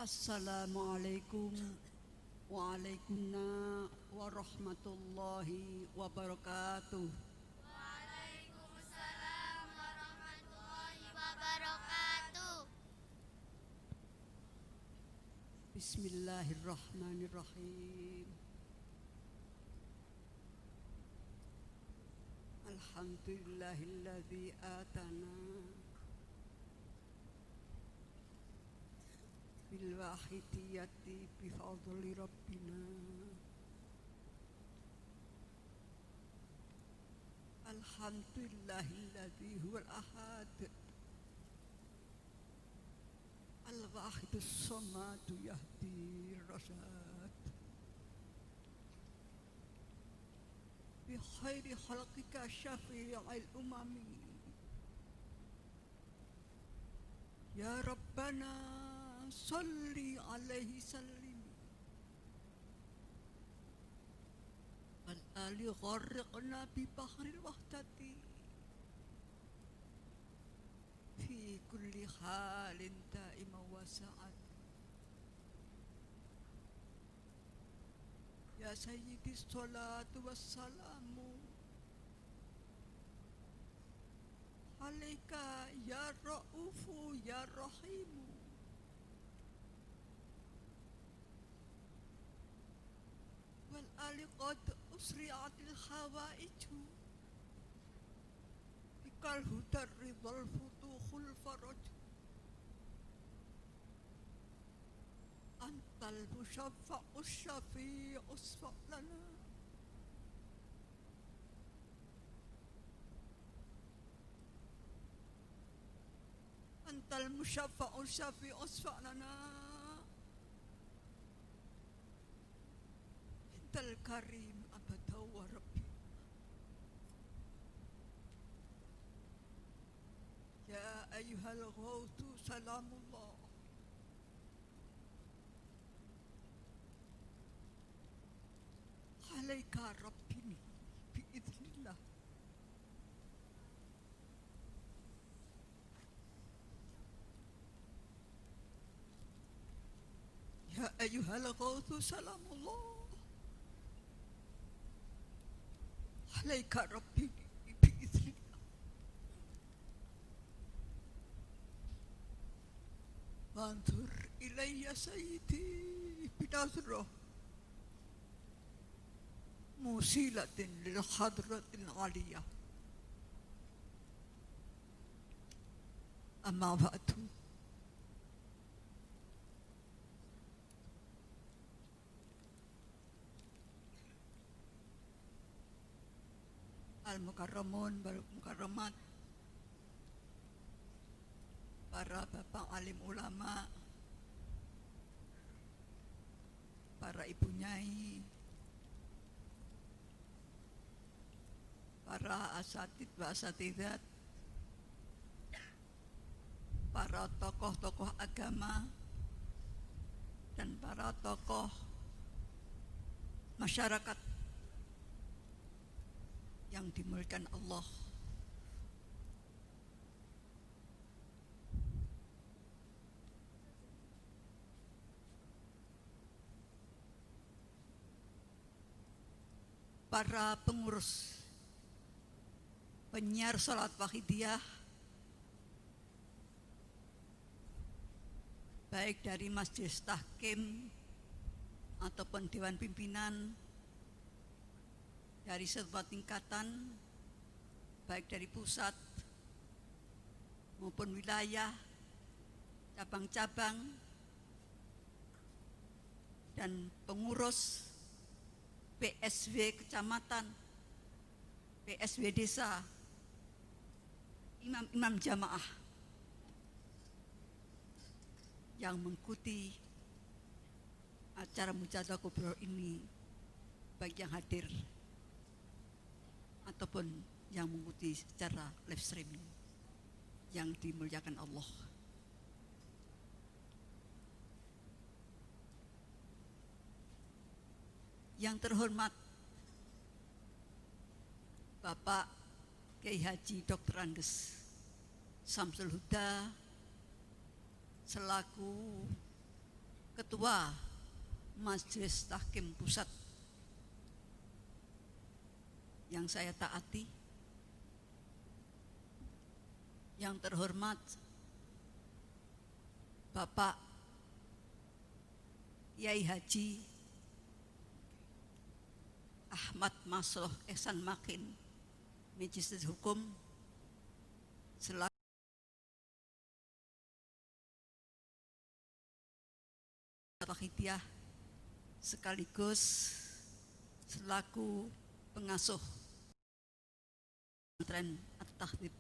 Assalamualaikum waalaikumsalam warahmatullahi wabarakatuh. Waalaikumsalam warahmatullahi wabarakatuh. Bismillahirrahmanirrahim. Alhamdulillahilladzi atana bil wahidiyati bi fadli rabbina. Alhamdulillahilladzi huwal ahad al-wahidus samadu yahdi rasyad bi khairi khalqika syafi'il umami. Ya Rabbana salli alaihi sallim wal ali gharriqna bi bahril wahdati fi kulli halin da'ima wa sa'ad. Ya sayyidi salatu wassalamu alaika ya ra'ufu ya rahimu. Wal ali qad usri'atil khawaiju bikal hudar ridhal futuhul faraj. Antal musyaffa'us syafi'us fa'lana. Antal musyaffa'us syafi'us fa'lana. Antal karim abada wa rabbi. Ya ayyuhal ghawtu salamullah alaika rabbini biidznillah. Ya ayyuhal ghawtu salamullah alaika rabbini biidznillah. Wanzur ilayya sayyidi binazrah musilatin lil hadratil aliyah. Amma ba'du. Al-Mukarramun wal Mukarramat, para bapak alim ulama, para ibu nyai, para asatid wa asatidat, para tokoh-tokoh agama, dan para tokoh masyarakat yang dimuliakan Allah. Para pengurus penyiar salat wahidiyah, baik dari Majelis Tahkim ataupun Dewan Pimpinan, dari sebuah tingkatan, baik dari pusat maupun wilayah, cabang-cabang, dan pengurus PSW kecamatan, PSW desa, imam-imam jamaah yang mengikuti acara Mujadah Kubro ini, baik yang hadir ataupun yang mengikuti secara live streaming, yang dimuliakan Allah. Yang terhormat Bapak Kiai Haji Dr. Andes Samsul Huda selaku Ketua Majelis Tahkim Pusat yang saya taati, yang terhormat Bapak Kiai Haji Ahmad Masroh Ehsan Makin, Majelis Hukum selaku Wahidiyah sekaligus selaku pengasuh pesantren At-Tahdzib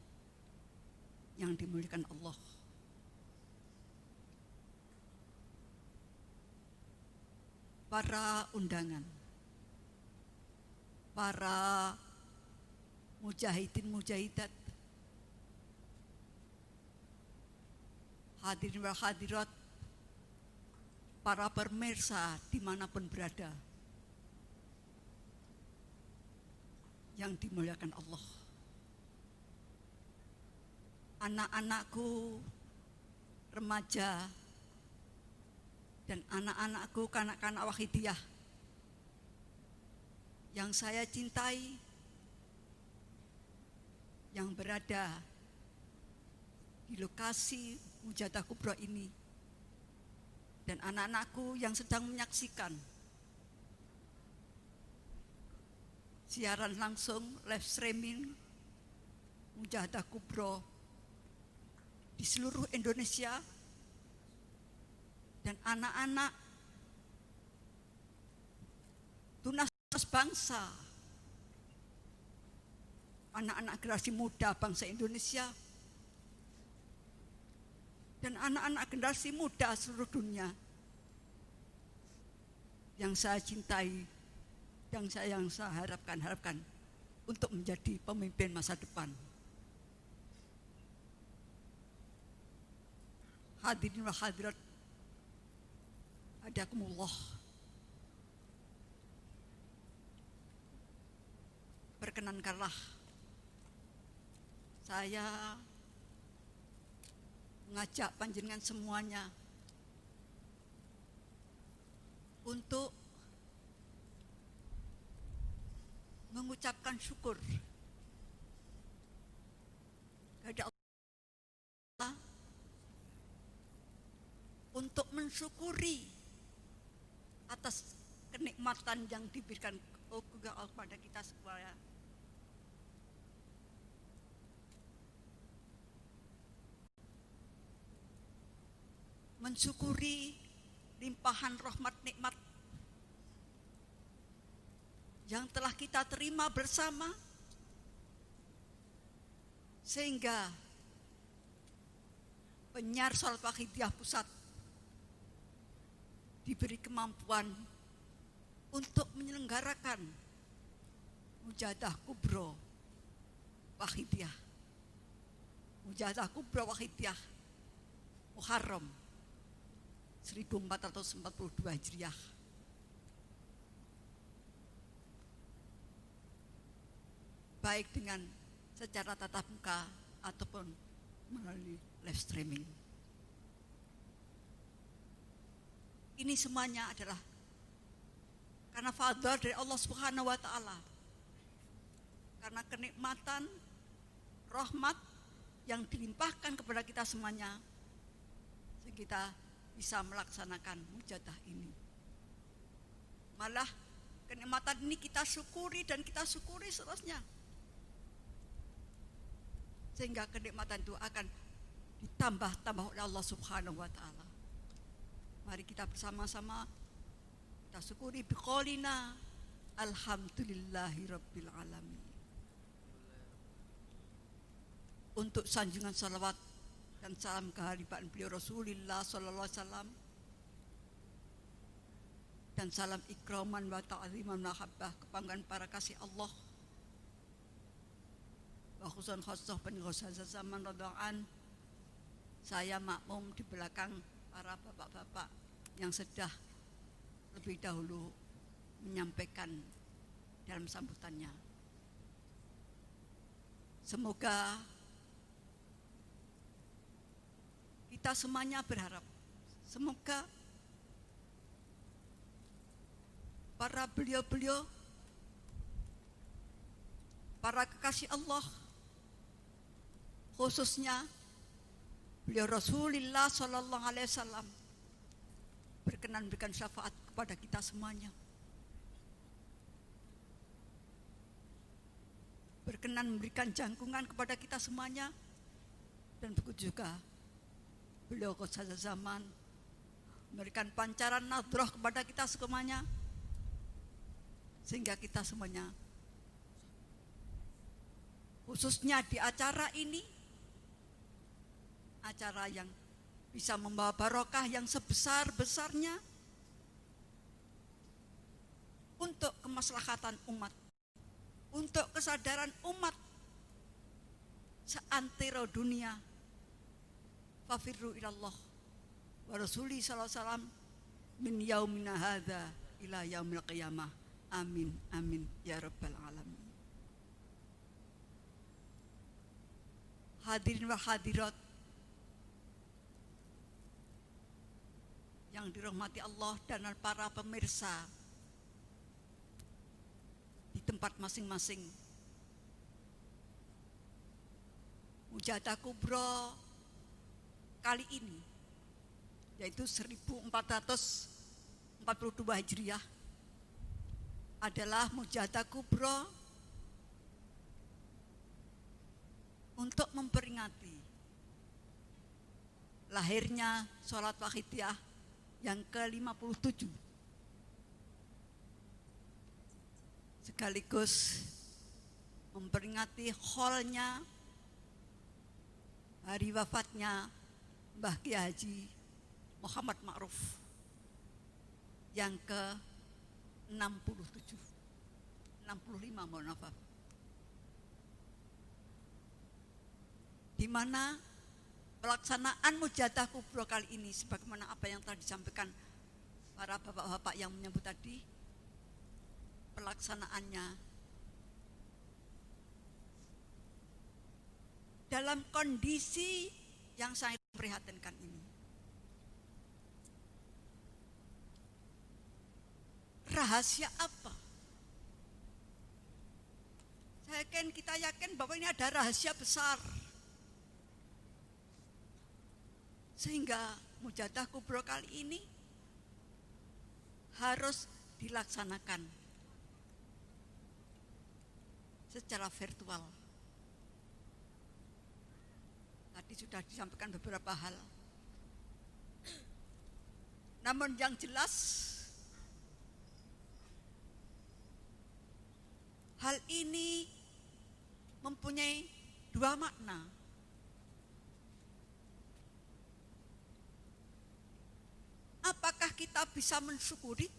yang dimuliakan Allah. Para undangan, para mujahidin mujahidat, hadirin wal hadirat, para pemirsa dimanapun berada yang dimuliakan Allah. Anak-anakku remaja dan anak-anakku kanak-kanak Wahidiyah yang saya cintai, yang berada di lokasi Mujahadah Kubro ini, dan anak-anakku yang sedang menyaksikan siaran langsung live streaming Mujahadah Kubro di seluruh Indonesia, dan anak-anak tunas bangsa, anak-anak generasi muda bangsa Indonesia, dan anak-anak generasi muda seluruh dunia yang saya cintai, yang saya harapkan untuk menjadi pemimpin masa depan. Hadirin wa hadirat, hadakumullah. Perkenankanlah saya mengajak panjenengan semuanya untuk mengucapkan syukur kepada Allah, untuk mensyukuri atas kenikmatan yang diberikan kepada kita semua. Mensyukuri limpahan rahmat nikmat yang telah kita terima bersama, sehingga penyiar Salat Wahidiyah Pusat diberi kemampuan untuk menyelenggarakan Mujahadah Kubro Wahidiyah, Mujahadah Kubro Wahidiyah Muharram 1442 Hijriah. Baik dengan secara tatap muka ataupun melalui live streaming. Ini semuanya adalah karena fadl dari Allah Subhanahu wa taala. Karena kenikmatan rahmat yang dilimpahkan kepada kita semuanya, sehingga kita bisa melaksanakan mujahadah ini. Malah kenikmatan ini kita syukuri dan kita syukuri seterusnya, sehingga kenikmatan itu akan ditambah-tambah oleh Allah Subhanahu wa taala. Mari kita bersama-sama kita syukuri biqaulina alhamdulillahirabbil alamin. Untuk sanjungan salawat dan salam kehadiran beliau Rasulullah sallallahu alaihi wasallam, dan salam ikraman wa ta'ziman mahabbah kebanggaan para kasih Allah wa khususan khusus penghosah zaman radha'an. Saya makmum di belakang para bapak-bapak yang sudah lebih dahulu menyampaikan dalam sambutannya. Semoga kita semuanya berharap, semoga para beliau-beliau, para kekasih Allah, khususnya beliau Rasulullah Sallallahu Alaihi Wasallam, berkenan memberikan syafaat kepada kita semuanya. Berkenan memberikan jangkungan kepada kita semuanya. Dan begitu juga beliau Qadsa zaman memberikan pancaran nadroh kepada kita semuanya, sehingga kita semuanya, khususnya di acara ini, acara yang bisa membawa barokah yang sebesar-besarnya untuk kemaslahatan umat, untuk kesadaran umat seantero dunia. Fafirru ilallah wa rasuli sallallahu alaihi wasallam min yaumina hadza ila yaumil qiyamah. Amin amin ya rabbal alamin. Hadirin wa hadirat yang dirahmati Allah dan para pemirsa di tempat masing-masing. Mujahadah Kubro kali ini, yaitu 1442 Hijriah, adalah Mujahadah Kubro untuk memperingati lahirnya sholat Wahidiyah yang ke-57, sekaligus memperingati haulnya hari wafatnya Mbah Kiai Haji Muhammad Ma'ruf yang ke-67, 65 mohon maaf, di mana pelaksanaan Mujahadah Kubro kali ini, sebagaimana apa yang telah disampaikan para bapak-bapak yang menyebut tadi, pelaksanaannya dalam kondisi yang sangat memprihatinkan ini. Rahasia apa? Kita yakin bahwa ini ada rahasia besar, sehingga Mujahadah Kubro kali ini harus dilaksanakan secara virtual. Tadi sudah disampaikan beberapa hal. Namun yang jelas, hal ini mempunyai dua makna. Apakah kita bisa mensyukuri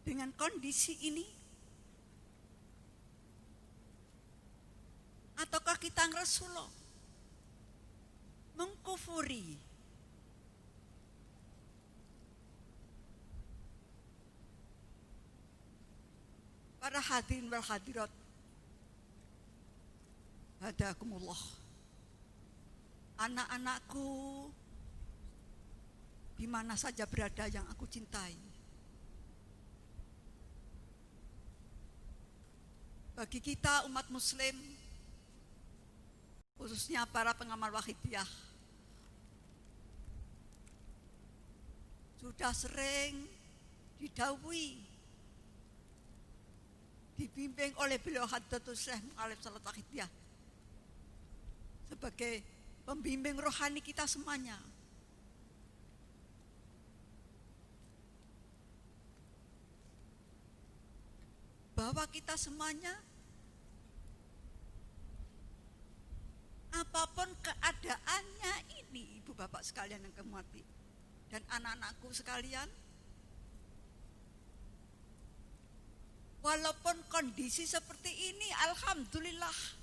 dengan kondisi ini? Ataukah kita ngeresulo, mengkufuri? Para hadirin wal hadirat, hadakumullah. Anak-anakku di mana saja berada yang aku cintai, bagi kita umat muslim, khususnya para pengamal Wahidiyah, sudah sering didhawuhi, dibimbing oleh beliau Hadratus Syekh Mu'allim Salat Wahidiyah sebagai pembimbing rohani kita semuanya, bahwa kita semuanya, apapun keadaannya ini, ibu bapak sekalian yang kami hormati, dan anak-anakku sekalian, walaupun kondisi seperti ini, alhamdulillah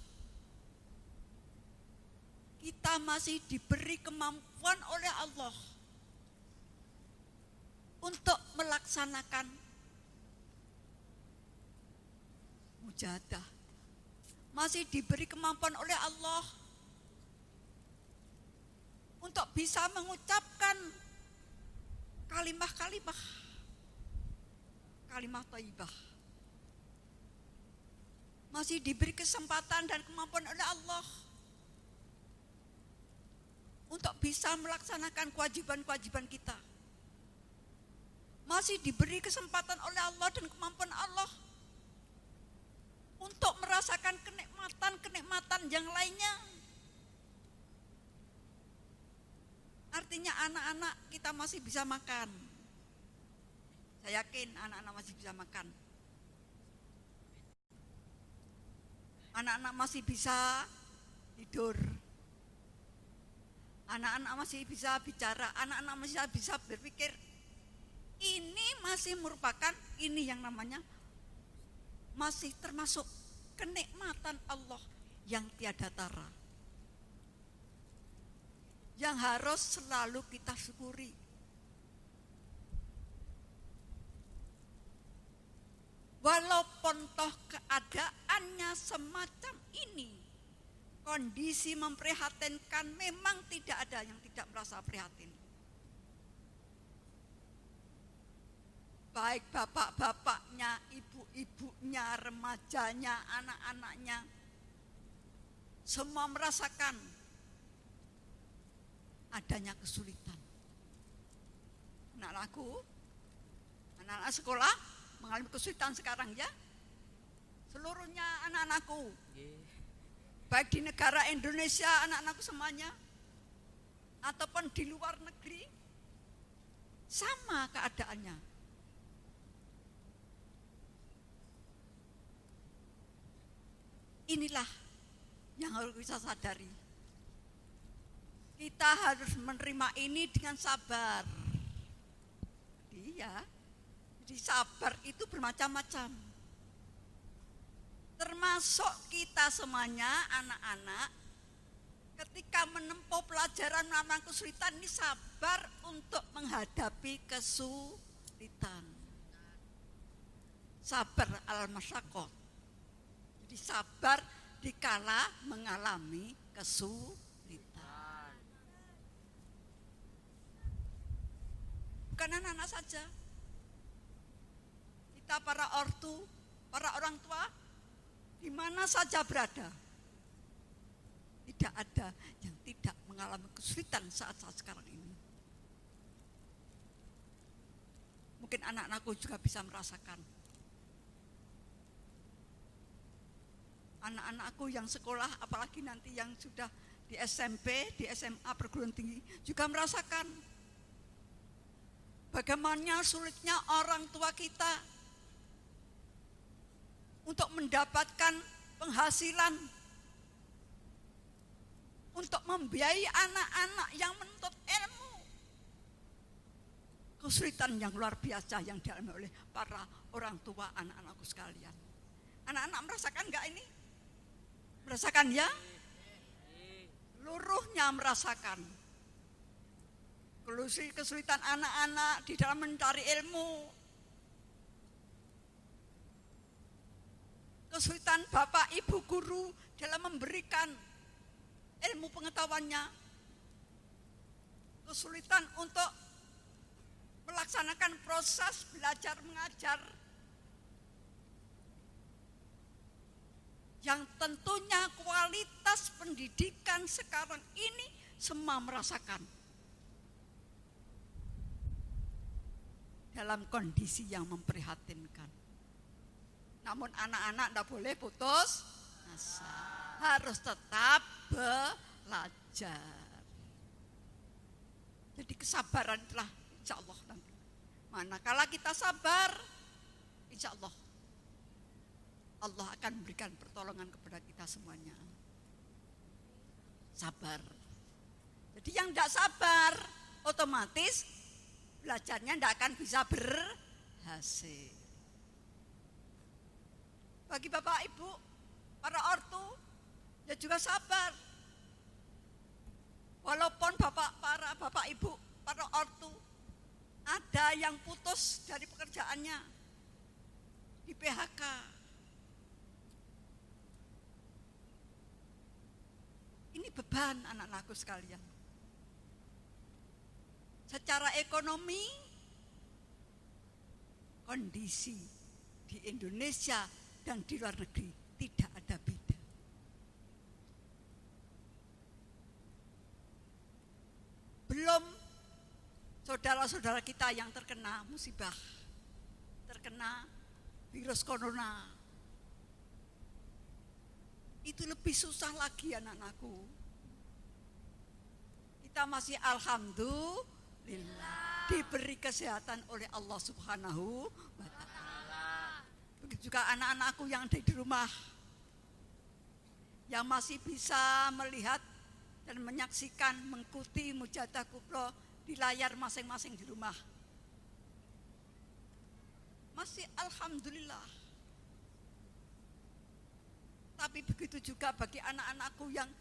kita masih diberi kemampuan oleh Allah untuk melaksanakan mujahadah. Masih diberi kemampuan oleh Allah untuk bisa mengucapkan Kalimah thayyibah. Masih diberi kesempatan dan kemampuan oleh Allah untuk bisa melaksanakan kewajiban-kewajiban kita. Masih diberi kesempatan oleh Allah dan kemampuan Allah untuk merasakan kenikmatan-kenikmatan yang lainnya. Artinya anak-anak kita masih bisa makan. Saya yakin anak-anak masih bisa makan. Anak-anak masih bisa tidur. Anak-anak masih bisa bicara, anak-anak masih bisa berpikir. Ini masih merupakan ini yang namanya masih termasuk kenikmatan Allah yang tiada tara, yang harus selalu kita syukuri. Walaupun toh keadaannya semacam ini, kondisi memprihatinkan, memang tidak ada yang tidak merasa prihatin. Baik bapak-bapaknya, ibu-ibunya, remajanya, anak-anaknya, semua merasakan adanya kesulitan. Anak-anak sekolah mengalami kesulitan sekarang ya. Seluruhnya anak-anakku, baik di negara Indonesia, anak-anakku semuanya, ataupun di luar negeri, sama keadaannya. Inilah yang harus kita sadari. Kita harus menerima ini dengan sabar. Jadi sabar itu bermacam-macam. Termasuk kita semuanya, anak-anak, ketika menempuh pelajaran mengalami kesulitan, ini sabar untuk menghadapi kesulitan. Sabar al-masyaqqah. Jadi sabar dikala mengalami kesulitan. Bukan anak-anak saja. Kita para ortu, para orang tua, di mana saja berada, tidak ada yang tidak mengalami kesulitan saat-saat sekarang ini. Mungkin anak-anakku juga bisa merasakan. Anak-anakku yang sekolah, apalagi nanti yang sudah di SMP, di SMA, perguruan tinggi, juga merasakan bagaimana sulitnya orang tua kita untuk mendapatkan penghasilan, untuk membiayai anak-anak yang menuntut ilmu. Kesulitan yang luar biasa yang dialami oleh para orang tua anak-anakku sekalian. Anak-anak merasakan enggak ini? Merasakan ya? Seluruhnya merasakan. Kesulitan anak-anak di dalam mencari ilmu. Kesulitan bapak ibu guru dalam memberikan ilmu pengetahuannya. Kesulitan untuk melaksanakan proses belajar mengajar. Yang tentunya kualitas pendidikan sekarang ini semua merasakan. Dalam kondisi yang memprihatinkan. Namun anak-anak tidak boleh putus asa. Harus tetap belajar. Jadi kesabaran itulah insya Allah nanti. Manakala kita sabar, insya Allah akan memberikan pertolongan kepada kita semuanya. Sabar. Jadi yang tidak sabar, otomatis belajarnya tidak akan bisa berhasil. Bagi bapak ibu, para ortu, ya juga sabar. Walaupun para bapak ibu, para ortu, ada yang putus dari pekerjaannya, di PHK. Ini beban anak-anakku sekalian. Secara ekonomi kondisi di Indonesia dan di luar negeri tidak ada beda. Belum saudara-saudara kita yang terkena musibah, terkena virus corona. Itu lebih susah lagi anak-anakku. Kita masih alhamdulillah diberi kesehatan oleh Allah Subhanahu wa Ta'ala. Begitu juga anak-anakku yang ada di rumah, yang masih bisa melihat dan menyaksikan, mengikuti mujahadah kubro di layar masing-masing di rumah. Masih alhamdulillah. Tapi begitu juga bagi anak-anakku yang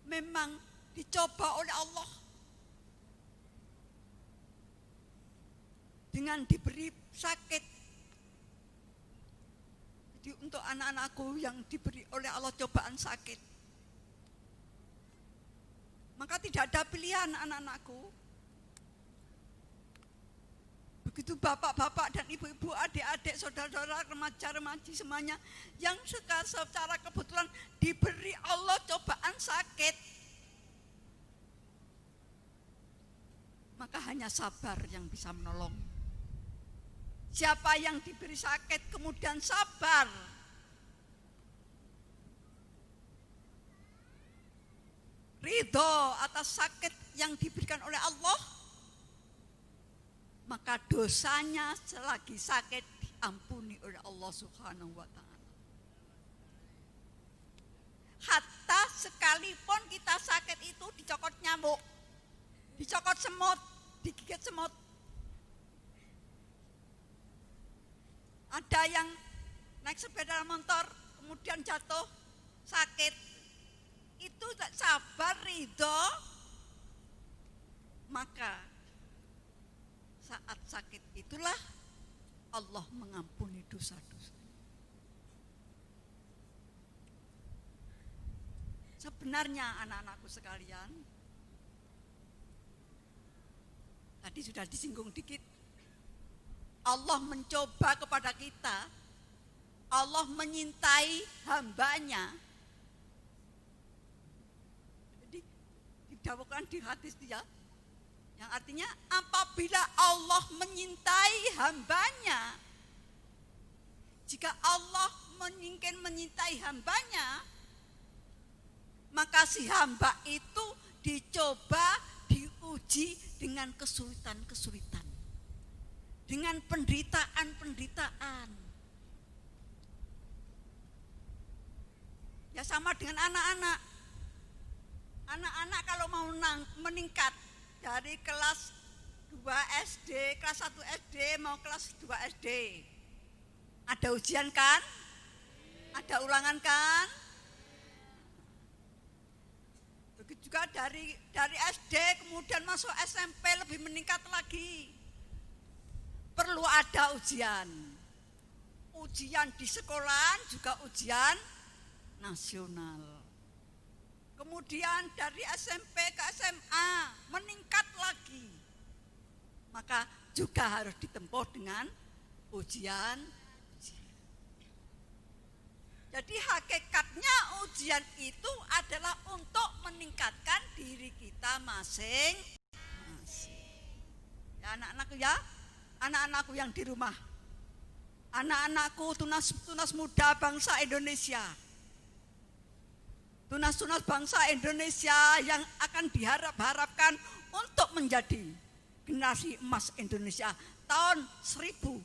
memang dicoba oleh Allah dengan diberi sakit. Jadi untuk anak-anakku yang diberi oleh Allah cobaan sakit, maka tidak ada pilihan anak-anakku. Begitu bapak-bapak dan ibu-ibu, adik-adik, saudara-saudara, remaja-remaji semuanya yang secara kebetulan diberi Allah cobaan sakit, maka hanya sabar yang bisa menolong. Siapa yang diberi sakit kemudian sabar, ridho atas sakit yang diberikan oleh Allah, maka dosanya selagi sakit diampuni oleh Allah Subhanahu wa Ta'ala. Hatta sekalipun kita sakit itu dicokot nyamuk, dicokot semut, digigit semut. Ada yang naik sepeda motor kemudian jatuh sakit, itu tak sabar ridho, maka saat sakit itulah Allah mengampuni dosa-dosa. Sebenarnya anak-anakku sekalian, tadi sudah disinggung dikit, Allah mencoba kepada kita, Allah menyintai hambanya. Jadi didawukan di hadis dia, yang artinya apabila Allah menyintai hambanya, jika Allah menyintai hambanya, maka si hamba itu dicoba, diuji dengan kesulitan-kesulitan, dengan penderitaan-penderitaan. Ya sama dengan anak-anak. Anak-anak kalau mau meningkat dari kelas 2 SD, kelas 1 SD mau kelas 2 SD, ada ujian kan? Ada ulangan kan? Begitu juga dari SD kemudian masuk SMP lebih meningkat lagi. Perlu ada ujian. Ujian di sekolah juga ujian nasional. Kemudian dari SMP ke SMA meningkat lagi. Maka juga harus ditempuh dengan ujian. Jadi hakikatnya ujian itu adalah untuk meningkatkan diri kita masing-masing. Ya anak-anakku ya, anak-anakku yang di rumah, anak-anakku tunas muda bangsa Indonesia, tunas bangsa Indonesia yang akan diharapkan untuk menjadi generasi emas Indonesia tahun 2045.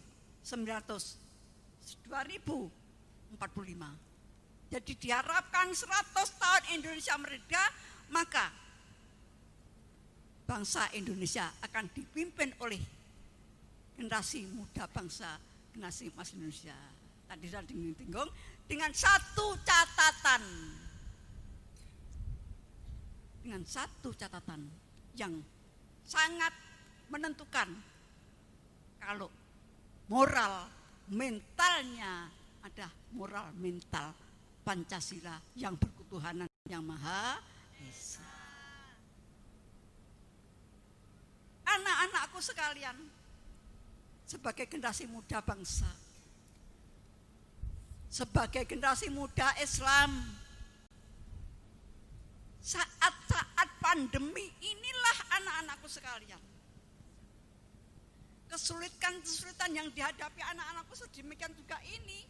Jadi diharapkan 100 tahun Indonesia merdeka, maka bangsa Indonesia akan dipimpin oleh generasi muda bangsa, generasi emas Indonesia. Tadi sudah disinggung dengan satu catatan. Dengan satu catatan yang sangat menentukan, kalau moral mentalnya ada moral mental Pancasila yang berketuhanan yang Maha Esa. Anak-anakku sekalian, sebagai generasi muda bangsa, sebagai generasi muda Islam, saat-saat pandemi inilah anak-anakku sekalian, kesulitan yang dihadapi anak-anakku sedemikian juga ini.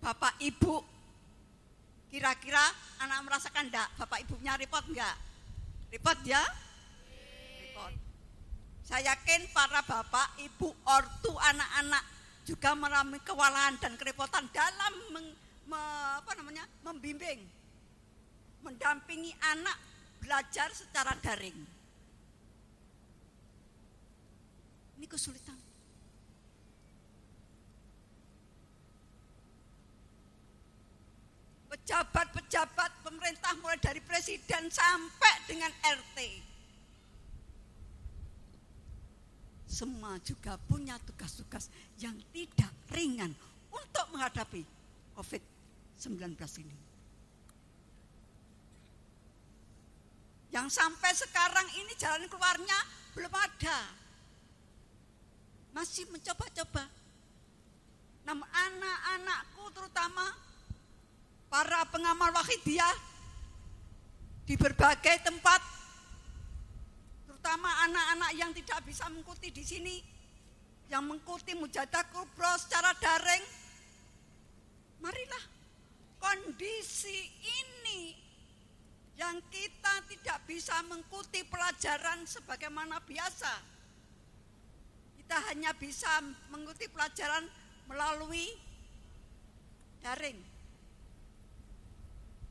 Bapak Ibu, kira-kira anak merasakan enggak? Bapak Ibunya repot enggak? Repot ya? Repot. Saya yakin para Bapak, Ibu, ortu, anak-anak juga mengalami kewalahan dan kerepotan dalam membimbing, mendampingi anak belajar secara daring. Ini kesulitan. Pejabat-pejabat pemerintah mulai dari presiden sampai dengan RT, semua juga punya tugas-tugas yang tidak ringan untuk menghadapi COVID-19 ini. Yang sampai sekarang ini jalan keluarnya belum ada. Masih mencoba-coba. Namun anak-anakku terutama para pengamal Wahidiyah di berbagai tempat, terutama anak-anak yang tidak bisa mengikuti di sini, yang mengikuti Mujahadah Kubro secara daring, marilah kondisi ini yang kita tidak bisa mengikuti pelajaran sebagaimana biasa, kita hanya bisa mengikuti pelajaran melalui daring.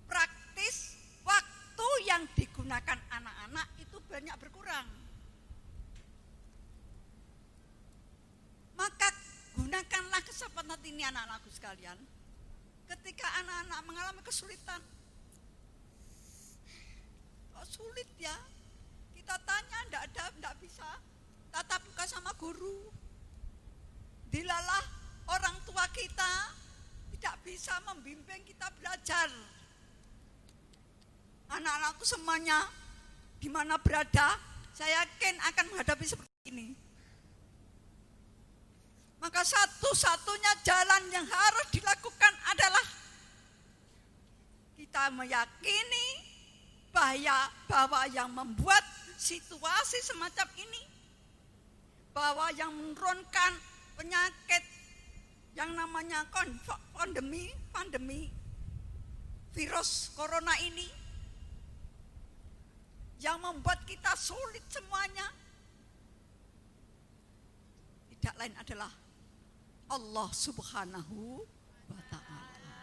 Praktis waktu yang digunakan anak-anak itu banyak berkurang. Maka gunakanlah kesempatan ini anak-anakku sekalian. Ketika anak-anak mengalami kesulitan, kok sulit ya? Kita tanya enggak bisa tatap muka sama guru. Dilalah orang tua kita tidak bisa membimbing kita belajar. Anak-anakku semuanya di mana berada, saya yakin akan menghadapi seperti ini. Maka satu-satunya jalan yang harus dilakukan adalah kita meyakini bahwa yang membuat situasi semacam ini, bahwa yang menurunkan penyakit yang namanya pandemi virus corona ini, yang membuat kita sulit semuanya, tidak lain adalah Allah Subhanahu wa Ta'ala.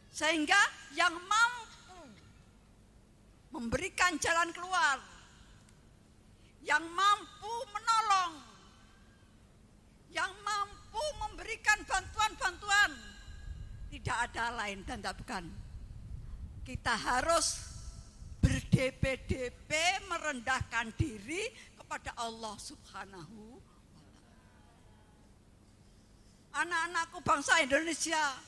Sehingga yang mampu memberikan jalan keluar, yang mampu menolong, yang mampu memberikan bantuan-bantuan, tidak ada lain dan tak bukan. Kita harus berdp-dp merendahkan diri kepada Allah Subhanahu wa Ta'ala. Anak-anakku bangsa Indonesia,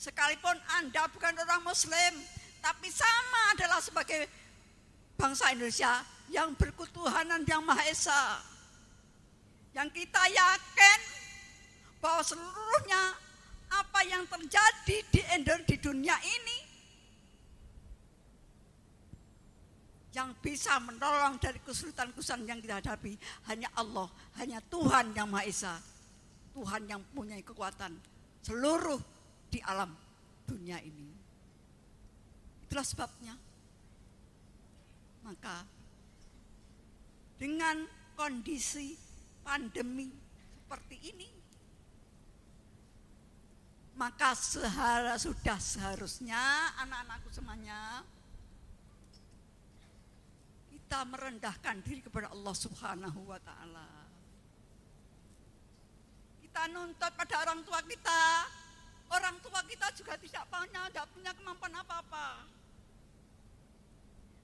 sekalipun Anda bukan orang Muslim, tapi sama adalah sebagai bangsa Indonesia yang berketuhanan yang Maha Esa, yang kita yakin bahwa seluruhnya apa yang terjadi di dunia ini, yang bisa menolong dari kesulitan-kesulitan yang kita hadapi hanya Allah, hanya Tuhan yang Maha Esa, Tuhan yang punya kekuatan seluruh di alam dunia ini. Itulah sebabnya, maka dengan kondisi pandemi seperti ini, maka sudah seharusnya anak-anakku semuanya kita merendahkan diri kepada Allah Subhanahu wa Ta'ala. Kita nuntut pada orang tua kita. Orang tua kita juga tidak punya kemampuan apa-apa.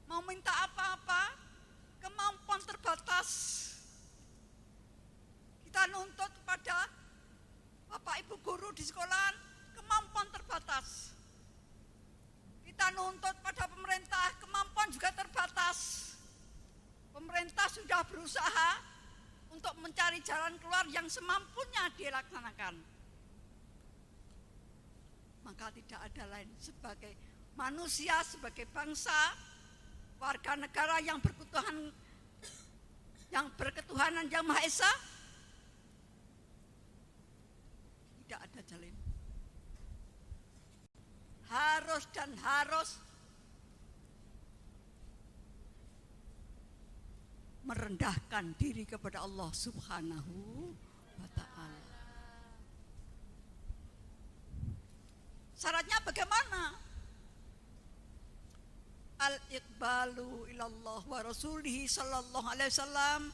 Mau minta apa-apa, kemampuan terbatas. Kita nuntut kepada Bapak Ibu guru di sekolah, kemampuan terbatas. Kita nuntut pada pemerintah, kemampuan juga terbatas. berusaha untuk mencari jalan keluar yang semampunya dia laksanakan. Maka tidak ada lain sebagai manusia, sebagai bangsa, warga negara yang berketuhanan yang Maha Esa, tidak ada jalan. Harus merendahkan diri kepada Allah Subhanahu wa ta'ala. Syaratnya bagaimana? Al-iqbalu ilallah wa rasulihi sallallahu alaihi wasallam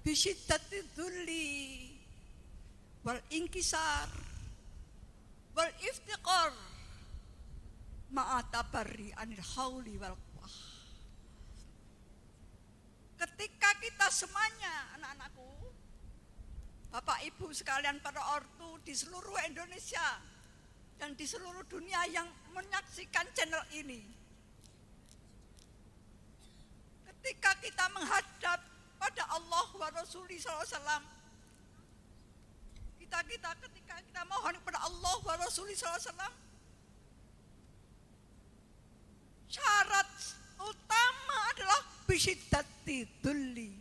bisyiddati dhulli wal inkisar wal iftiqar ma'a tabarri anil hauli wal quwwah. Ketika kita semuanya, anak-anakku, Bapak Ibu sekalian, para ortu di seluruh Indonesia dan di seluruh dunia yang menyaksikan channel ini, ketika kita menghadap pada Allah wa Rasulullah SAW, ketika kita mohon kepada Allah wa Rasulullah SAW, syarat utama adalah bisyiddati dhulli,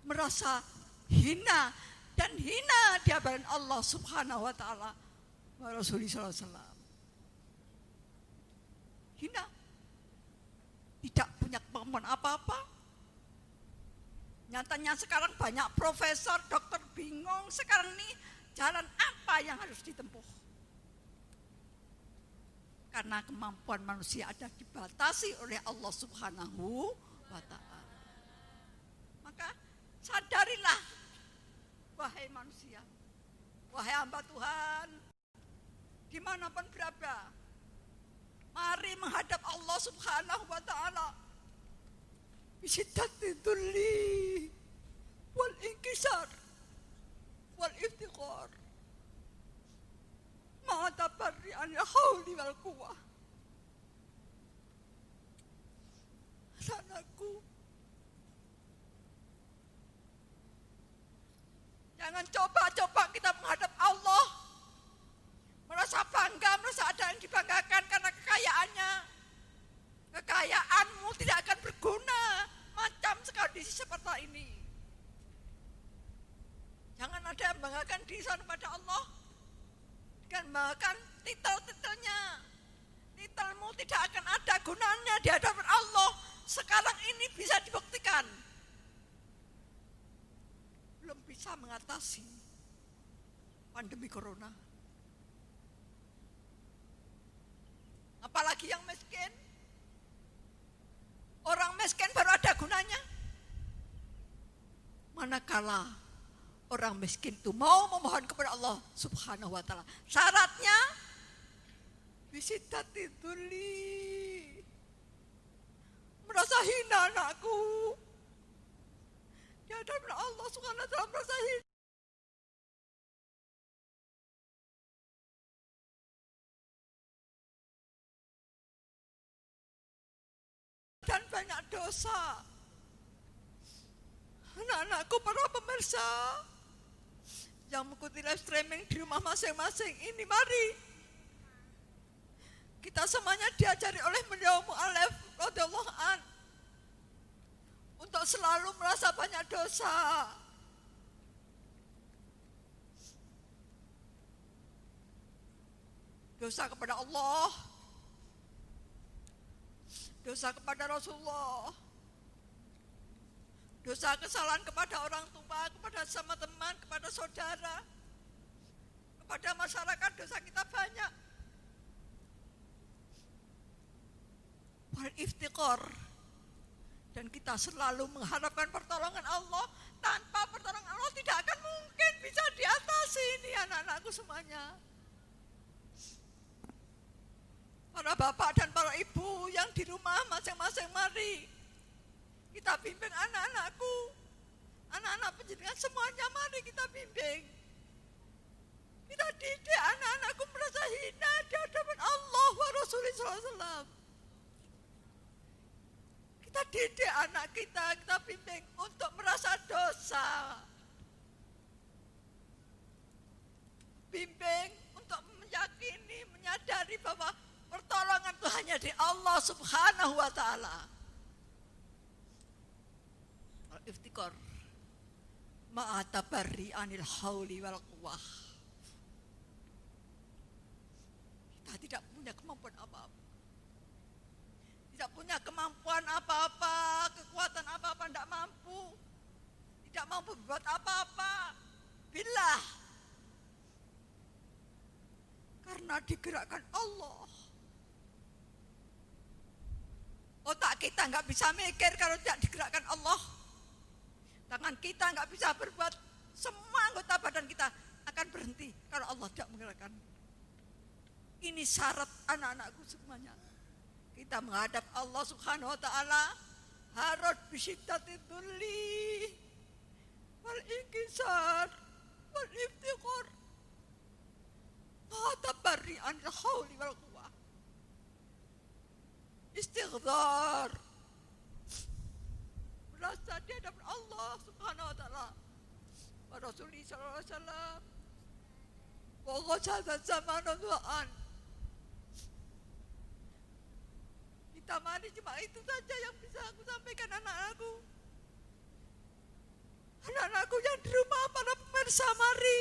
merasa hina dan hina di hadapan Allah Subhanahu wa ta'ala wa Rasulullah SAW. Hina, tidak punya kemampuan apa-apa. Nyatanya sekarang banyak profesor, dokter bingung sekarang ini jalan apa yang harus ditempuh. Karena kemampuan manusia ada dibatasi oleh Allah Subhanahu wa ta'ala. Maka sadarilah, wahai manusia, wahai hamba Tuhan, dimanapun berada, mari menghadap Allah Subhanahu wa ta'ala bisyiddati dhulli wal inkisar wal iftiqar ma'a tabarri anil hauli wal quwwah. Anakku, jangan coba-coba kita menghadap Allah merasa bangga, merasa ada yang dibanggakan karena kekayaannya. Kekayaanmu tidak akan berguna macam kondisi seperti ini. Jangan ada yang membanggakan diri kepada Allah dengan membanggakan titel-titelnya. Titelmu tidak akan ada gunanya di hadapan Allah. Sekarang ini bisa dibuktikan. Belum bisa mengatasi pandemi corona. Apalagi yang miskin. Orang miskin baru ada gunanya. Manakala orang miskin itu mau memohon kepada Allah Subhanahu wa ta'ala, syaratnya bisyiddati dhulli, merasa hina anakku di hadapan Allah Subhanahu wa ta'ala, merasa hina dan banyak dosa. Anak-anakku, para pemirsa yang mengikuti live streaming di rumah masing-masing ini, mari kita semuanya diajari oleh beliau Mu'alif radhiyallahu an untuk selalu merasa banyak dosa. Dosa kepada Allah, dosa kepada Rasulullah, dosa kesalahan kepada orang tua, kepada sama teman, kepada saudara, kepada masyarakat, dosa kita banyak. Wal iftiqar, dan kita selalu mengharapkan pertolongan Allah. Tanpa pertolongan Allah tidak akan mungkin bisa diatasi ini, anak-anakku semuanya. Para bapak dan para ibu yang di rumah masing-masing, mari kita bimbing anak-anakku, anak-anak penjenengan semuanya, mari kita bimbing. Kita didik anak-anakku merasa hina di hadapan Allah wa Rasulullah SAW. mendidik anak kita bimbing untuk merasa dosa. Bimbing untuk meyakini, menyadari bahwa pertolongan itu hanya di Allah Subhanahu wa ta'ala. Al-iftikar ma'atabarri anil hauli wal quwwah. Kita tidak punya kemampuan apa-apa. Tidak punya kemampuan apa-apa, kekuatan apa-apa, tidak mampu. Tidak mampu berbuat apa-apa. Billah. Karena digerakkan Allah. Otak kita nggak bisa mikir kalau tidak digerakkan Allah. Tangan kita nggak bisa berbuat, semua anggota badan kita akan berhenti kalau Allah tidak menggerakkan. Ini syarat anak-anakku semuanya. Kita menghadap Allah Subhanahu wa ta'ala harus bisyiddatil dhulli wal inkisar wal iftiqar ma tabarri anil hauli wal quwwah. Istighdar, merasa di hadapan Allah Subhanahu wa ta'ala wa Rasulullah sallallahu alaihi wasallam wa ghasada zamanu du'an. Kita mari, cuma itu saja yang bisa aku sampaikan anak-anakku. Anak-anakku yang di rumah, para pemirsa, mari.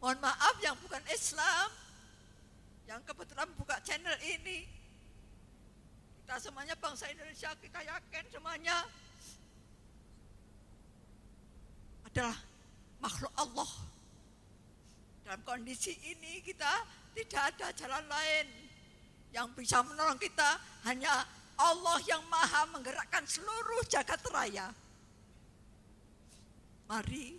Mohon maaf yang bukan Islam, yang kebetulan buka channel ini. Kita semuanya bangsa Indonesia, kita yakin semuanya adalah makhluk Allah. Dalam kondisi ini kita tidak ada jalan lain. Yang bisa menolong kita hanya Allah yang maha menggerakkan seluruh jagat raya. Mari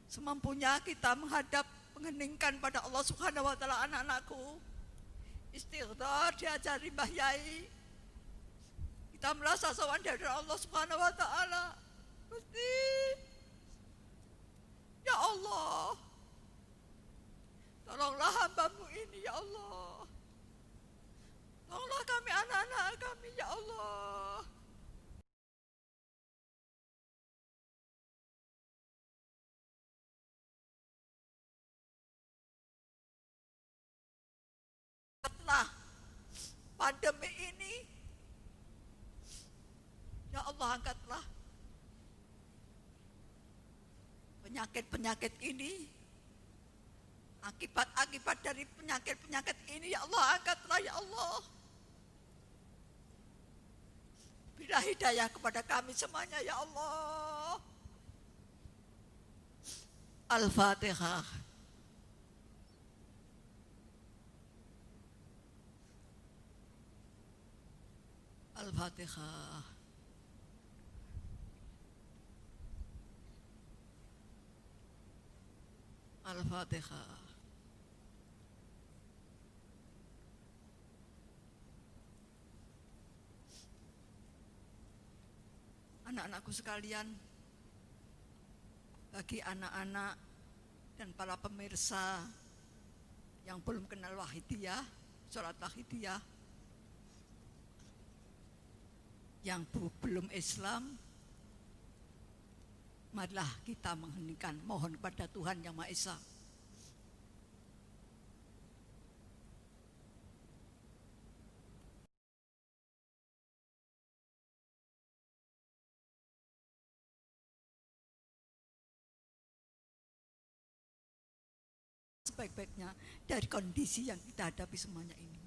semampunya kita menghadap, mengheningkan pada Allah Subhanahu wa ta'ala. Anak-anakku, istighdar diajari Mbah Yai. Kita merasa sowan dari Allah Subhanahu wa ta'ala. Gusti, ya Allah, tolonglah hamba-Mu ini ya Allah. Tolonglah kami, anak-anak kami ya Allah. Setelah pandemi ini, ya Allah, angkatlah penyakit-penyakit ini. Akibat-akibat dari penyakit-penyakit ini, ya Allah, angkatlah ya Allah. Berilah hidayah kepada kami semuanya ya Allah. Al-Fatihah. Al-Fatihah. Al-Fatihah. Anak-anakku sekalian, bagi anak-anak dan para pemirsa yang belum kenal Wahidiyah, sholat Wahidiyah, yang belum Islam, marilah kita mengheningkan, mohon kepada Tuhan Yang Maha Esa. Sebaik-baiknya dari kondisi yang kita hadapi semuanya ini.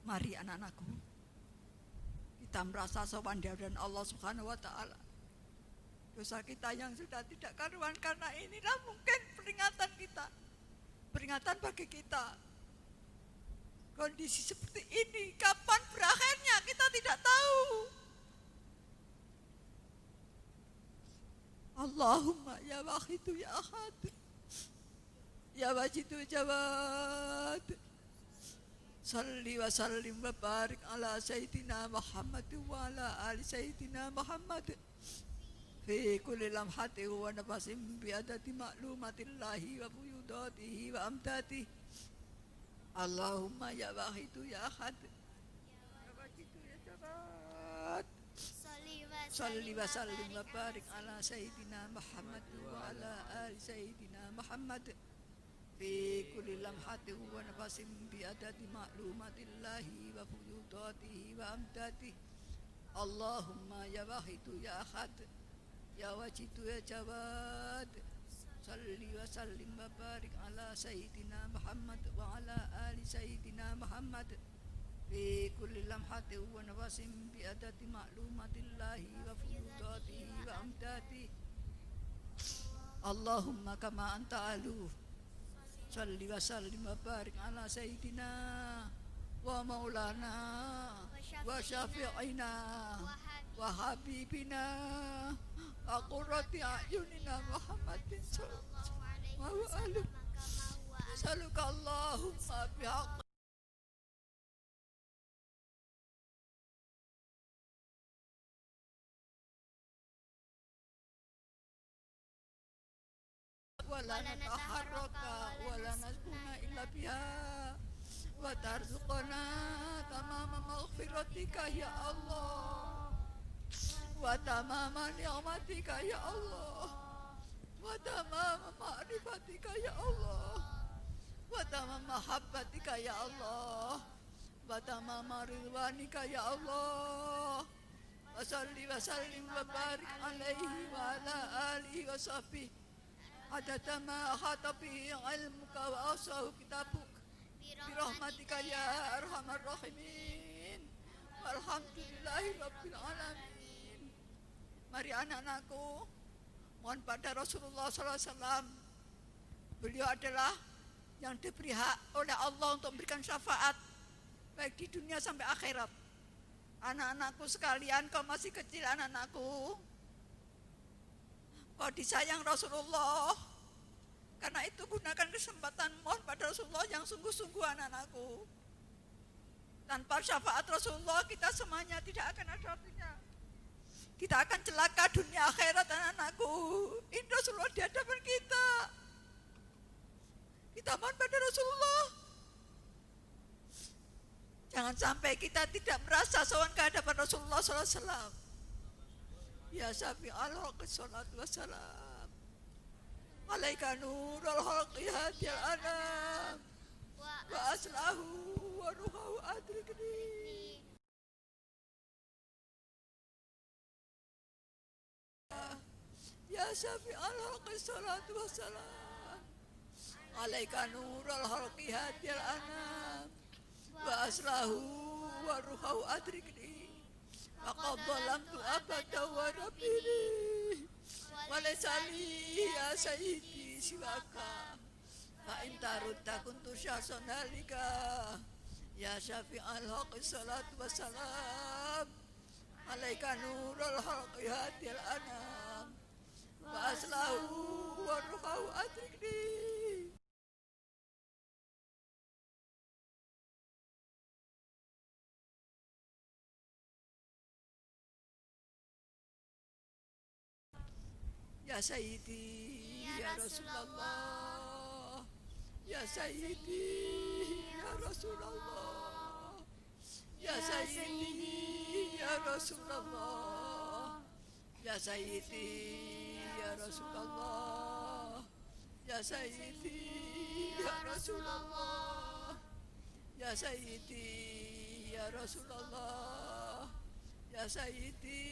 Mari anak-anakku, kita merasa sowan di hadapan Allah Subhanahu wa ta'ala. Dosa kita yang sudah tidak karuan, karena inilah mungkin peringatan kita, peringatan bagi kita. Kondisi seperti ini kapan berakhirnya kita tidak tahu. Allahumma ya wahidu ya ahad, ya wajidu jawad, salli wa sallim wa barik ala sayyidina Muhammad wa ala ali sayyidina Muhammad fi kulli lamhati wa nafasin bi adati ma'lumatillahi wa buyudatihi wa amdatihi Allahumma ya wahidu ya ahad ya wajidu ya jabat salli wa sallim wa barik ala sayyidina Muhammad wa ala ali sayyidina Muhammad fi kulli lamhatin wa nafasin bi adadi ma'lumatillahi wa fuyudatihi wa amdatihi. Allahumma ya wahidu ya ahad ya wajidu ya jawad salli wa sallim wa barik ala sayyidina Muhammad wa ala ali sayyidina Muhammad fi kulli lamhatin wa nafasin bi adadi ma'lumatillahi wa fuyudatihi wa amdatihi. Allahumma kama anta alu salli wa sallim wa barik ala sayyidina wa maulana wa syafi'ina wa habibina wa qurrati a'yunina Muhammadin sallallahu alaihi wasallam. Saluka Allahumma bihaqq wala nataharraka wala nasbuna illa biha wa tarzuqana tamama maghfiratika ya Allah wa tamama ni'matika ya Allah wa tamama ma'rifatika ya Allah wa tamama mahabbatika ya Allah wa tamama ridwanika ya Allah wa salli wa sallim wa barik alaihi wa ala alihi wa sahbihi adada ma ahata bihi ilmuka wa ahsahu kitabuk birahmatika ya arhamar rahimin walhamdulillahi rabbil alamin. Mari anak-anakku, mohon pada Rasulullah SAW, beliau adalah yang diberi hak oleh Allah untuk memberikan syafaat baik di dunia sampai akhirat. Anak-anakku sekalian, kau masih kecil anak-anakku, kau disayang Rasulullah. Karena itu gunakan kesempatan mohon pada Rasulullah yang sungguh-sungguh anak-anakku. Tanpa syafaat Rasulullah kita semuanya tidak akan ada artinya. Kita akan celaka dunia akhirat anak-anakku. Ini Rasulullah di hadapan kita. Kita mohon pada Rasulullah. Jangan sampai kita tidak merasa sowan ke hadapan Rasulullah SAW. Ya syafi'al haqq salatu wassalam alaika nurul halqi hadil anam wa aslahu wa ruhahu adrikni ya syafi'al haqq salatu wassalam alaika nurul halqi hadil anam wa aslahu wa ruhahu adrikni wa qad dhalamtu abada wa rabbini Walaisali ya sayyidi siwaka fa in tarudda kuntu syahsan halika ya syafi'al haqq salatu wassalam alaika nurul haqqi hadil anam wa aslahu wa ruhahu adrikni. Ya Sayyidi ya Rasulullah ya Sayyidi ya Rasulullah ya Sayyidi ya Rasulullah ya Sayyidi ya Rasulullah ya Sayyidi ya Rasulullah ya Sayyidi ya Rasulullah ya Sayyidi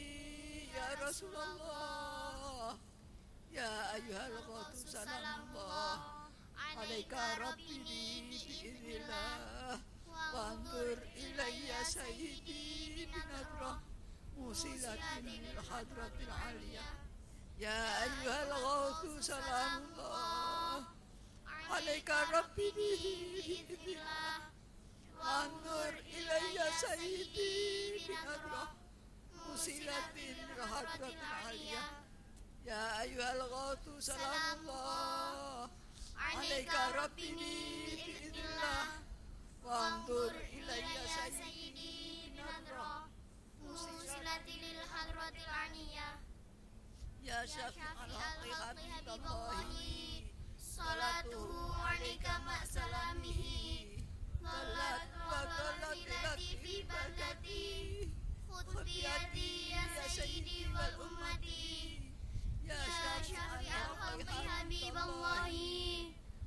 ya Rasulullah ya ayyuhal qadus salamullah alaika rabbi bi'idhnillah wa anzur ilayya sayyidi binadrah musilatin lil hadratil aliyah ya ayyuhal qadus salamullah alaika rabbi bi'idhnillah wa anzur ilayya sayyidi binadrah musilatin lil hadratil aliyah ya ayyuhal ghautu salamullah alaika rabbi bi'idhnillah wa anzur ilayya sayyidi nadra musilatil lil hadratil aniyah ya syafi'al haqqi habiballahi salatuhu alaika ma salamihi ضلت وضلت التي في بلدتي خذ بيدي يا سيدي والأمتي يا شافع الخلق حبيب الله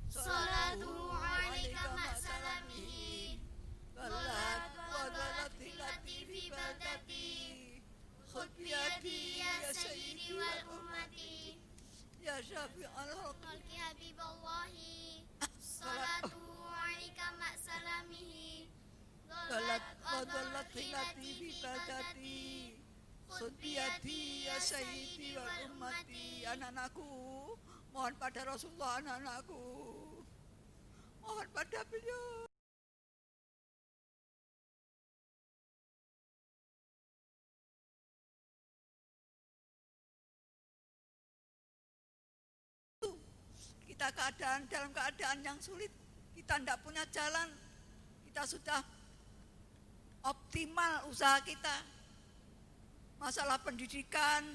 صلاته عليك مع سلامه ضلت وضلت التي في بلدتي خذ بيدي يا سيدي والأمتي يا شافع الخلق خلق حبيب الله صلاته عليك مع سلامه ضلت وضلت التي في بلدتي خذ بيدي ya sayyidi wa ummati. Anak-anakku, mohon pada Rasulullah, anak-anakku, mohon pada beliau. Kita dalam keadaan yang sulit, kita tidak punya jalan, kita sudah optimal usaha kita. Masalah pendidikan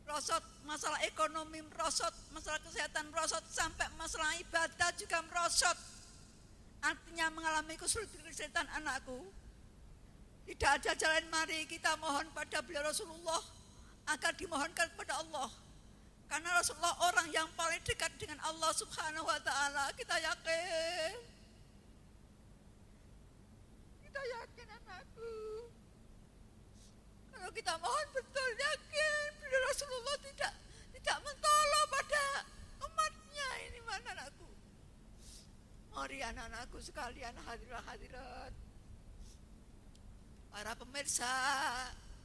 merosot, masalah ekonomi merosot, masalah kesehatan merosot, sampai masalah ibadah juga merosot. Artinya mengalami kesulitan anakku. Tidak ada jalan, mari kita mohon pada beliau Rasulullah agar dimohonkan kepada Allah. Karena Rasulullah orang yang paling dekat dengan Allah Subhanahu wa ta'ala. Kita yakin. Kita yakin anakku. Kalau kita mohon betul yakin beliau Rasulullah tidak mentolong pada umatnya. Ini mana anakku? Mari anak-anakku sekalian, hadirat, para pemirsa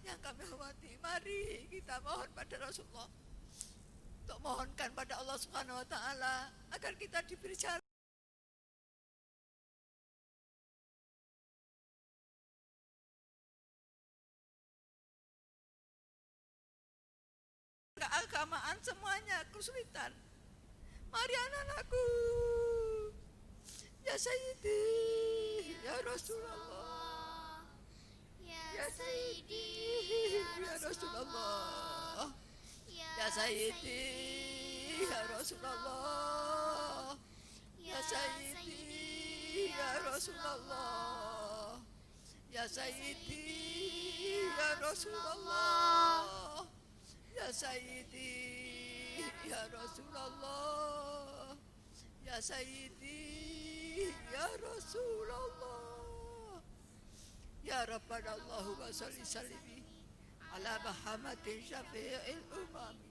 yang kami hormati, mari kita mohon pada Rasulullah untuk mohonkan pada Allah Subhanahu wa ta'ala agar kita diberi jalan keagamaan, semuanya kesulitan. Mari anak-anakku, ya Sayyidi, ya Rasulullah, ya Sayyidi, ya Rasulullah, ya Sayyidi, ya Rasulullah, ya Sayyidi, ya Rasulullah, ya Sayyidi, ya Rasulullah, ya Sayyidi, ya Rasulullah, ya Sayyidi, ya Rasulullah, ya Rabbana Allahumma salli salimi ala Muhammadin syafi'il umami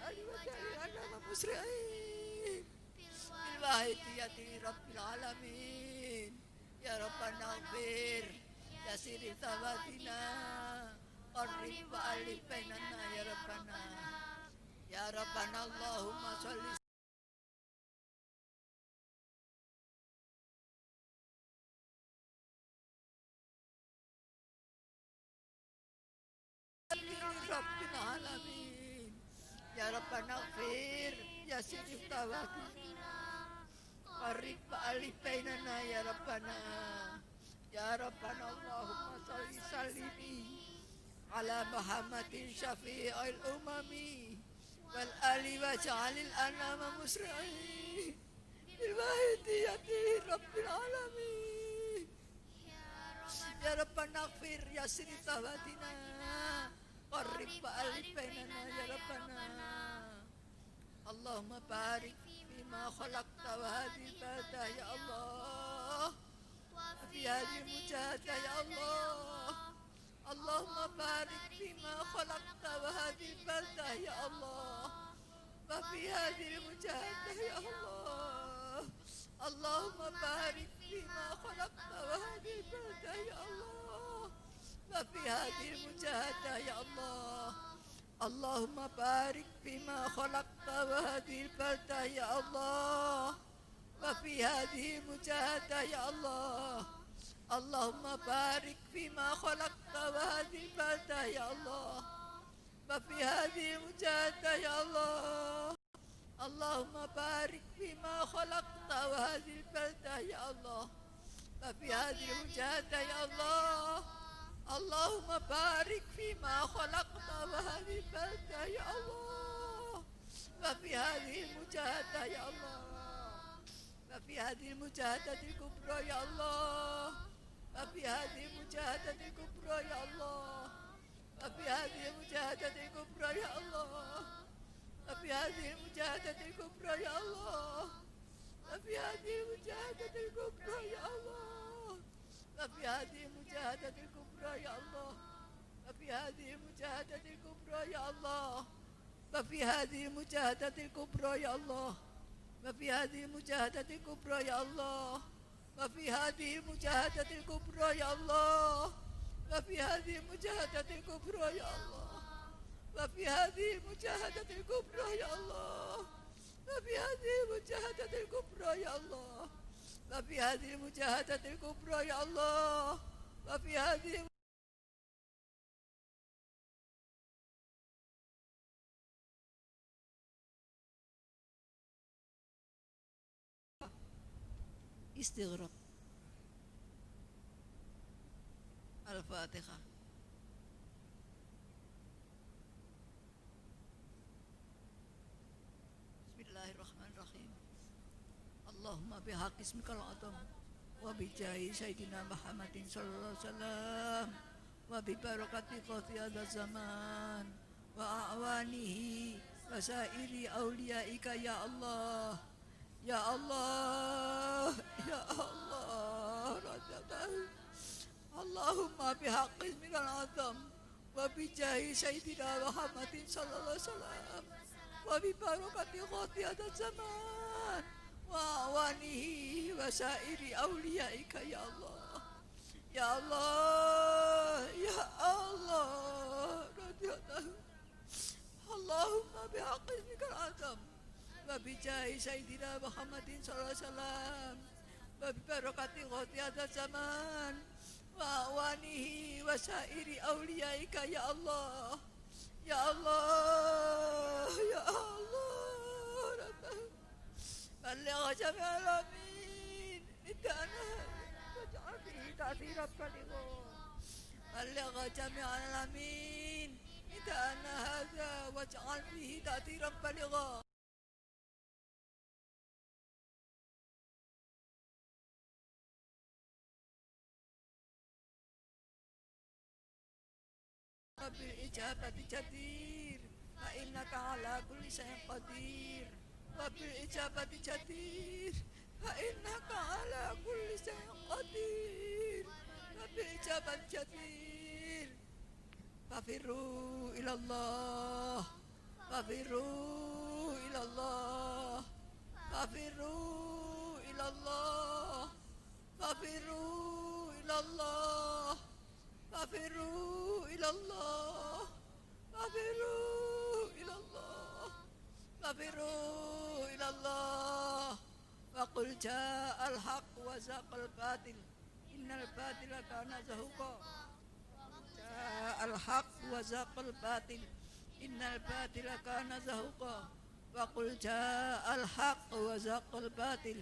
ali wa ta'ala musri'in bil wahidiyati rabbil alamin ya Rabbana ighfir ya siri tawatina qarrib wa alif bainana ya Rabbana Allahumma salli Rabbil alamin ya Rabbana ighfir ya sirif tawatina qarrib wa alif bainana ya Rabbana Allahumma salli sallimi ala Muhammadin syafi'il umami wal ali wa ja'alil anama musri'in bil wahidiyati rabbil alamin ya Rabbana ighfir ya sirif tawatina qarrib wa alif bainana ya Rabbana Allahumma barik fima khalaqta wa hadhihi balda ya Allah wa fi hadhihi mujahada ya Allah Allahumma barik fima khalaqta wa hadhihi balda ya Allah wa fi hadhihi mujahada ya Allah Allahumma barik fima khalaqta wa hadhihi balda ya Allah وفي هذه المجاهدة يا الله اللهم بارك فيما خلقت وهذه البلدة يا الله وفي هذه المجاهدة يا الله اللهم بارك فيما خلقت وهذه البلدة يا الله وفي هذه المجاهدة يا الله اللهم بارك فيما خلقت وهذه البلدة يا الله وفي هذه المجاهدة يا الله اللهم بارك فيما خلقت وهذه البلدة يا الله وفي هذه المجاهدة يا الله وفي هذه المجاهدة الكبرى يا الله، وفي هذه المجاهدة الكبرى يا الله، وفي هذه المجاهدة الكبرى يا الله، وفي هذه المجاهدة الكبرى يا الله، وفي هذه المجاهدة الكبرى يا الله، وفي هذه المجاهدة الكبرى يا الله، وفي هذه المجاهدة الكبرى يا الله، وفي هذه المجاهدة الكبرى يا الله، وفي هذه المجاهدة الكبرى يا الله، وفي هذه المجاهدة الكبرى يا الله، وفي هذه المجاهدة الكبرى يا الله، وفي هذه المجاهدة الكبرى يا الله، وفي هذه المجاهدة الكبرى يا الله، وفي هذه المجاهدة الكبرى يا الله، وفي هذه استغرق. الفاتحة. بسم الله الرحمن الرحيم. اللهم بحق اسمك العظيم وبجاه سيدنا محمد صلى الله عليه وسلم وببركة قضي هذا الزمان وأعوانه وسائر أوليائك يا الله يا الله يا الله اللهم بحق اسمك العظيم وبجاه سيدنا محمد صلى الله عليه وسلم وببركة قضي هذا الزمان وأعوانه وسائر أوليائك يا الله يا الله يا الله اللهم بحق اسمك العظيم وبجاه سيدنا محمد صلى الله عليه وسلم وببركة قضي هذا الزمان وأعوانه وسائر أوليائك يا الله يا الله يا الله بلغ جميع العالمين ندانا واجعل فيه تأثيرا بلغا بلغ جميع العالمين ندانا هذا واجعل فيه تأثيرا بلغا وبالإجابة جدير فإنك على كل شيء قدير وبالإجابة جدير فإنك على كل شيء قدير وبالإجابة جدير ففروا إلى الله ففروا إلى الله ففروا إلى الله ففروا إلى الله ففروا إلى الله ففروا إلى الله ففروا إلى الله وقل جاء الحق وزهق الباطل إن الباطل كان زهوقا جاء الحق وزهق الباطل إن الباطل كان زهوقا وقل جاء الحق وزهق الباطل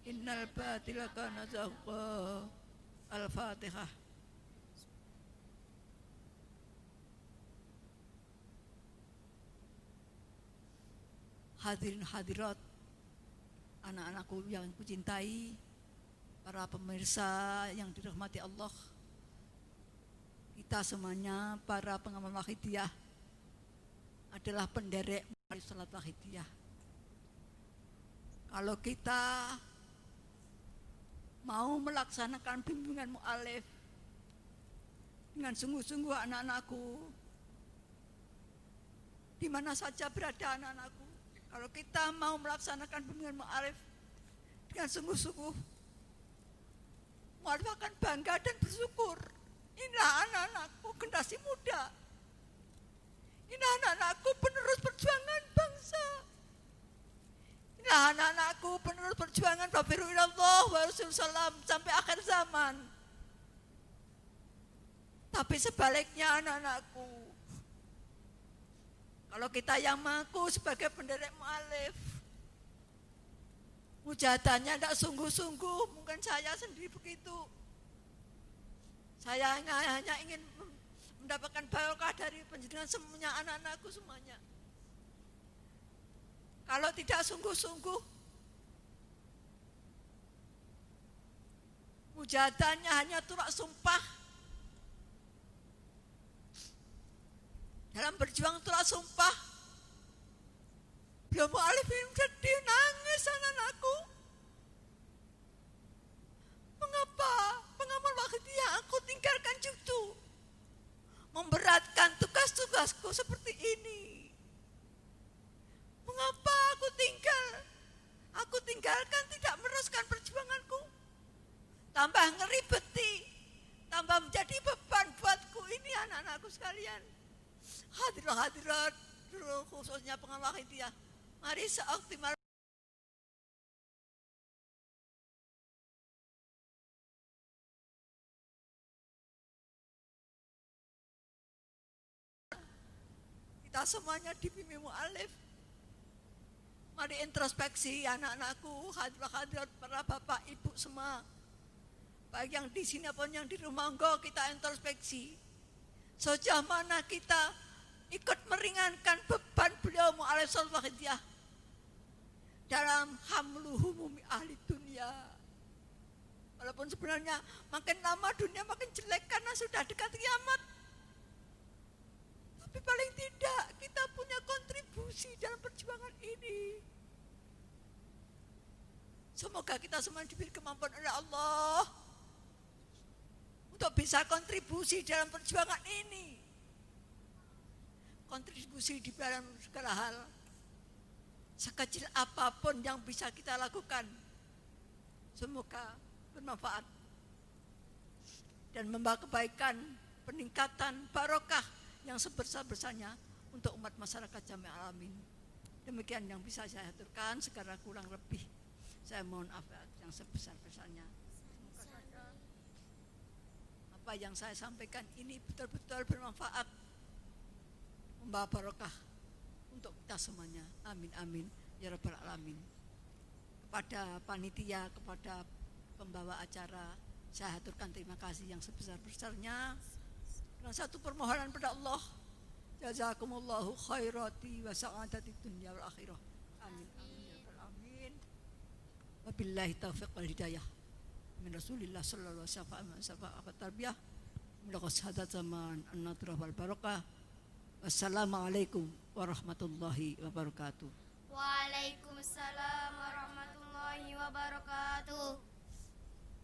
إن الباطل كان زهوقا. الفاتحة. Hadirin hadirat, anak-anakku yang kucintai, para pemirsa yang dirahmati Allah, kita semuanya para pengamal Wahidiyah adalah penderek salat Wahidiyah. Kalau kita mau melaksanakan bimbingan mu'alif dengan sungguh-sungguh anak-anakku, di mana saja berada anak-anakku, kalau kita mau melaksanakan bimbingan mu'alif dengan sungguh-sungguh, mu'alif akan bangga dan bersyukur. Inilah anak-anakku generasi muda, inilah anak-anakku penerus perjuangan bangsa, inilah anak-anakku penerus perjuangan Babiru ilallah wa Rasulullah sampai akhir zaman. Tapi sebaliknya anak-anakku, kalau kita yang mengaku sebagai penderek mu'alif, mujahadannya tidak sungguh-sungguh, mungkin saya sendiri begitu. Saya hanya ingin mendapatkan barokah dari penjenengan semuanya, anak-anakku semuanya. Kalau tidak sungguh-sungguh, Mujahadannya hanya turak sumpah. Dalam berjuang turak sumpah, beliau mu'alif ini sedih, nangis anak-anakku. Mengapa pengamal Wahidiyah aku tinggalkan cucu? Memberatkan tugas-tugasku seperti ini. Mengapa aku tinggalkan tidak meneruskan perjuanganku? Tambah ngeribeti, tambah menjadi beban buatku ini anak-anakku sekalian. Hadirat khususnya pengamal Wahidiyah, mari seoptimal kita semuanya dibimbing mu'alif. Mari introspeksi anak-anakku, hadirat para bapak ibu semua, baik yang di sini maupun yang di rumah, kita introspeksi sejauh mana kita ikut meringankan beban beliau mu'alif Salatul Wahidiyah dalam hamluhumumi ahli dunia. Walaupun sebenarnya makin lama dunia makin jelek karena sudah dekat kiamat, tapi paling tidak kita punya kontribusi dalam perjuangan ini. Semoga kita semua diberi kemampuan oleh Allah untuk bisa kontribusi dalam perjuangan ini. Kontribusi di dalam segala hal, sekecil apapun yang bisa kita lakukan, semoga bermanfaat dan membawa kebaikan, peningkatan, barokah yang sebesar-besarnya untuk umat masyarakat Jami' Alamin. Demikian yang bisa saya aturkan, sekarang kurang lebih saya mohon maaf yang sebesar-besarnya. Semoga saja apa yang saya sampaikan ini betul-betul bermanfaat, membawa barokah untuk kita semuanya. Amin amin ya rabbal alamin. Kepada panitia, kepada pembawa acara, saya aturkan terima kasih yang sebesar-besarnya. Dan satu permohonan pada Allah, jazakumullahu khairati wa sa'adati dunya wal akhirah. Amin amin ya rabbal alamin. Wabillahi taufiq wal hidayah min Rasulillah sallallahu alaihi wasallam wa tarbiyah min qasadat zaman an-nadrah wal barakah. Wassalamualaikum warahmatullahi wabarakatuh. Waalaikumsalam warahmatullahi wabarakatuh.